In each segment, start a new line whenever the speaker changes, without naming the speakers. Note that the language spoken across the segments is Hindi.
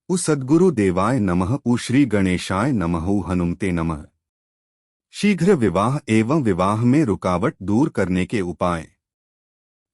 उ सद्गुरु देवाय नमः। उ श्री गणेशाय नमः। उ हनुमते नमः। शीघ्र विवाह एवं विवाह में रुकावट दूर करने के उपाय।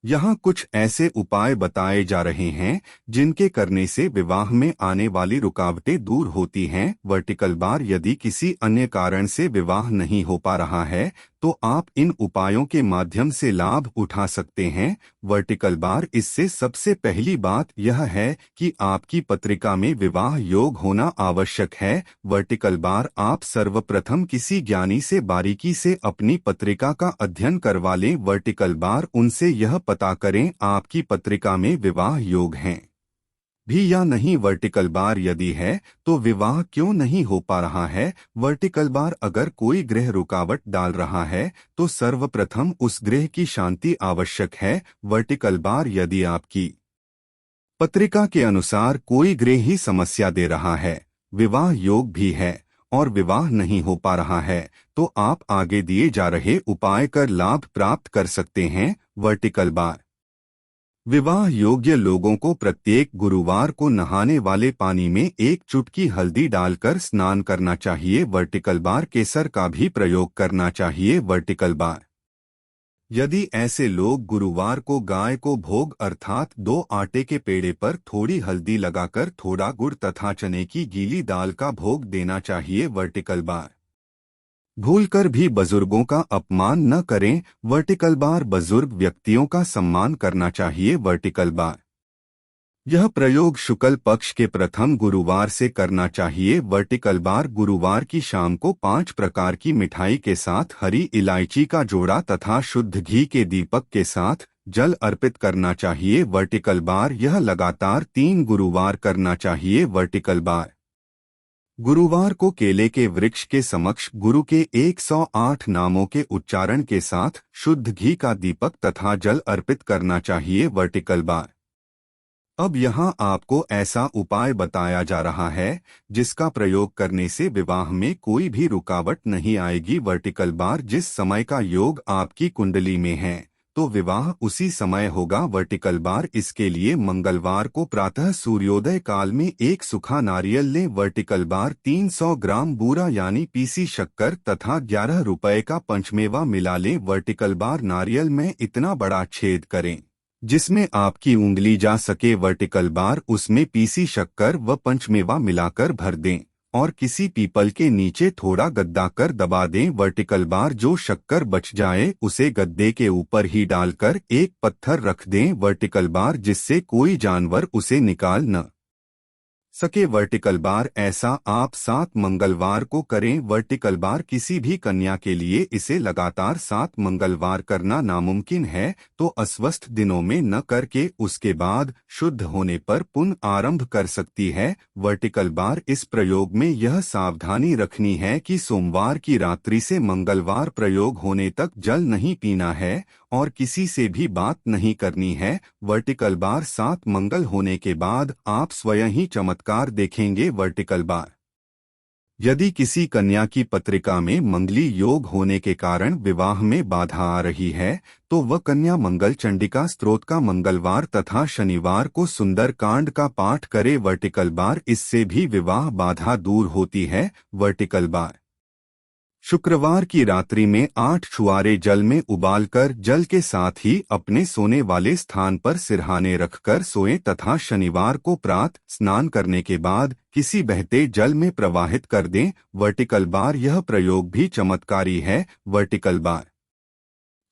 यहाँ कुछ ऐसे उपाय बताए जा रहे हैं जिनके करने से विवाह में आने वाली रुकावटें दूर होती हैं। वर्टिकल बार, यदि किसी अन्य कारण से विवाह नहीं हो पा रहा है तो आप इन उपायों के माध्यम से लाभ उठा सकते हैं। वर्टिकल बार, इससे सबसे पहली बात यह है कि आपकी पत्रिका में विवाह योग होना आवश्यक है। वर्टिकल बार, आप सर्वप्रथम किसी ज्ञानी से बारीकी से अपनी पत्रिका का अध्ययन करवा लें। वर्टिकल बार, उनसे यह पता करें आपकी पत्रिका में विवाह योग हैं भी या नहीं। वर्टिकल बार, यदि है तो विवाह क्यों नहीं हो पा रहा है। वर्टिकल बार, अगर कोई ग्रह रुकावट डाल रहा है तो सर्वप्रथम उस ग्रह की शांति आवश्यक है। वर्टिकल बार, यदि आपकी पत्रिका के अनुसार कोई ग्रह ही समस्या दे रहा है, विवाह योग भी है और विवाह नहीं हो पा रहा है, तो आप आगे दिए जा रहे उपाय कर लाभ प्राप्त कर सकते हैं। वर्टिकल बार, विवाह योग्य लोगों को प्रत्येक गुरुवार को नहाने वाले पानी में एक चुटकी हल्दी डालकर स्नान करना चाहिए। वर्टिकल बार, केसर का भी प्रयोग करना चाहिए। वर्टिकल बार, यदि ऐसे लोग गुरुवार को गाय को भोग अर्थात 2 आटे के पेड़े पर थोड़ी हल्दी लगाकर थोड़ा गुड़ तथा चने की गीली दाल का भोग देना चाहिए। वर्टिकल बार, भूलकर भी बुजुर्गों का अपमान न करें। वर्टिकल बार, बुजुर्ग व्यक्तियों का सम्मान करना चाहिए। वर्टिकल बार, यह प्रयोग शुक्ल पक्ष के प्रथम गुरुवार से करना चाहिए। वर्टिकल बार, गुरुवार की शाम को 5 प्रकार की मिठाई के साथ हरी इलायची का जोड़ा तथा शुद्ध घी के दीपक के साथ जल अर्पित करना चाहिए। वर्टिकल बार, यह लगातार 3 गुरुवार करना चाहिए। वर्टिकल बार, गुरुवार को केले के वृक्ष के समक्ष गुरु के 108 नामों के उच्चारण के साथ शुद्ध घी का दीपक तथा जल अर्पित करना चाहिए। वर्टिकल बार, अब यहाँ आपको ऐसा उपाय बताया जा रहा है जिसका प्रयोग करने से विवाह में कोई भी रुकावट नहीं आएगी। वर्टिकल बार, जिस समय का योग आपकी कुंडली में है तो विवाह उसी समय होगा। वर्टिकल बार, इसके लिए मंगलवार को प्रातः सूर्योदय काल में एक सूखा नारियल लें। वर्टिकल बार, 300 ग्राम बूरा यानी पीसी शक्कर तथा 11 रुपए का पंचमेवा मिला लें। वर्टिकल बार, नारियल में इतना बड़ा छेद करें जिसमें आपकी उंगली जा सके। वर्टिकल बार, उसमें पीसी शक्कर व पंचमेवा मिलाकर भर दें और किसी पीपल के नीचे थोड़ा गद्दा कर दबा दें। वर्टिकल बार, जो शक्कर बच जाए उसे गद्दे के ऊपर ही डालकर एक पत्थर रख दें। वर्टिकल बार, जिससे कोई जानवर उसे निकाल न सके। वर्टिकल बार, ऐसा आप 7 मंगलवार को करें। वर्टिकल बार, किसी भी कन्या के लिए इसे लगातार 7 मंगलवार करना नामुमकिन है तो अस्वस्थ दिनों में न करके उसके बाद शुद्ध होने पर पुनः आरंभ कर सकती है। वर्टिकल बार, इस प्रयोग में यह सावधानी रखनी है कि सोमवार की रात्रि से मंगलवार प्रयोग होने तक जल नहीं पीना है और किसी से भी बात नहीं करनी है। वर्टिकल बार, 7 मंगल होने के बाद आप स्वयं ही चमत्कार देखेंगे। वर्टिकल बार, यदि किसी कन्या की पत्रिका में मंगली योग होने के कारण विवाह में बाधा आ रही है तो वह कन्या मंगल चंडिका स्तोत्र का मंगलवार तथा शनिवार को सुंदर कांड का पाठ करे। वर्टिकल बार, इससे भी विवाह बाधा दूर होती है। वर्टिकल बार, शुक्रवार की रात्रि में 8 छुआरे जल में उबालकर जल के साथ ही अपने सोने वाले स्थान पर सिरहाने रखकर सोएं तथा शनिवार को प्रातः स्नान करने के बाद किसी बहते जल में प्रवाहित कर दें। वर्टिकल बार, यह प्रयोग भी चमत्कारी है। वर्टिकल बार,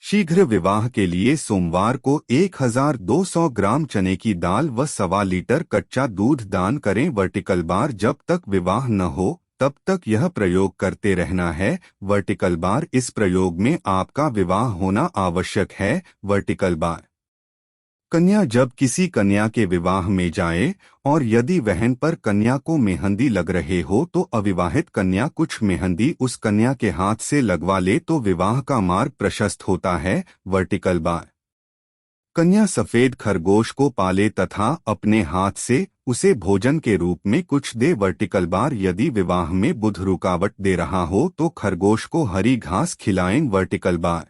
शीघ्र विवाह के लिए सोमवार को 1200 ग्राम चने की दाल व 1.25 लीटर कच्चा दूध दान करें। वर्टिकल बार, जब तक विवाह न हो तब तक यह प्रयोग करते रहना है। वर्टिकल बार, इस प्रयोग में आपका विवाह होना आवश्यक है। वर्टिकल बार, कन्या जब किसी कन्या के विवाह में जाए और यदि वहन पर कन्या को मेहंदी लग रहे हो तो अविवाहित कन्या कुछ मेहंदी उस कन्या के हाथ से लगवा ले तो विवाह का मार्ग प्रशस्त होता है। वर्टिकल बार, कन्या सफेद खरगोश को पाले तथा अपने हाथ से उसे भोजन के रूप में कुछ दे। वर्टिकल बार, यदि विवाह में बुध रुकावट दे रहा हो तो खरगोश को हरी घास खिलाएं। वर्टिकल बार,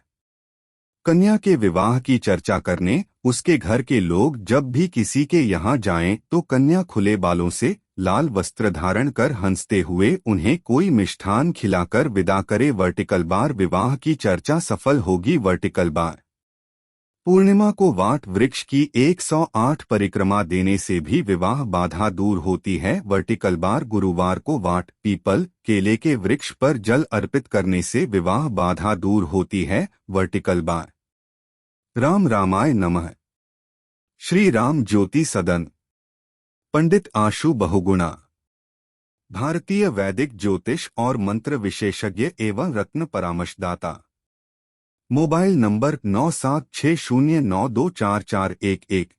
कन्या के विवाह की चर्चा करने उसके घर के लोग जब भी किसी के यहाँ जाएं तो कन्या खुले बालों से लाल वस्त्र धारण कर हंसते हुए उन्हें कोई मिष्ठान खिलाकर विदा करे। वर्टिकल बार विवाह की चर्चा सफल होगी। वर्टिकल बार पूर्णिमा को वाट वृक्ष की 108 परिक्रमा देने से भी विवाह बाधा दूर होती है। वर्टिकल बार गुरुवार को वाट पीपल केले के वृक्ष पर जल अर्पित करने से विवाह बाधा दूर होती है। वर्टिकल बार राम रामाय नमः। श्री राम ज्योति सदन, पंडित आशु बहुगुणा, भारतीय वैदिक ज्योतिष और मंत्र विशेषज्ञ एवं रत्न परामर्शदाता। Mobile number 9760924411।